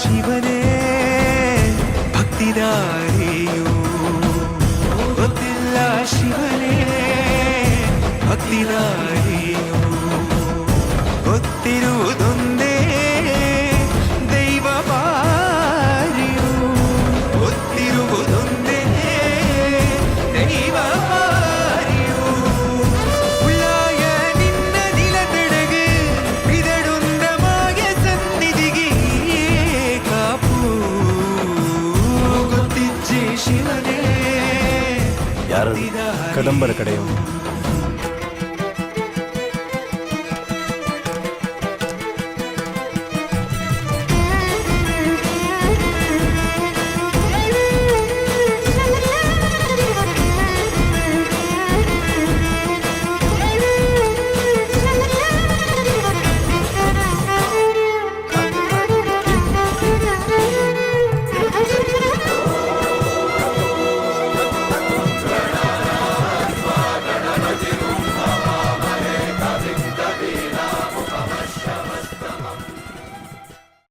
ಶಿವನೇ ಭಕ್ತಿದಾರಿಯು ಗೊತ್ತಿಲ್ಲ ಶಿವನೇ ಭಕ್ತಿದಾರಿಯು ಗೊತ್ತಿರುವುದೊಂದೇ ದೈವ ಬಾರಿಯು ಗೊತ್ತಿರುವುದೊಂದೇ ದೈವ ಬಾರಿಯು ಉಳ್ಳಾಯ ನಿನ್ನ ನಿಲತೆಡೆಗೆ ಬಿದಡುಂದ ಮಾಯ ಸನ್ನಿಧಿಗೆ ಕಾಪು ಗೊತ್ತಿಜ್ಜೆ ಶಿವನೇ ಯಾರು ಕದಂಬರ ಕಡೆಯವರು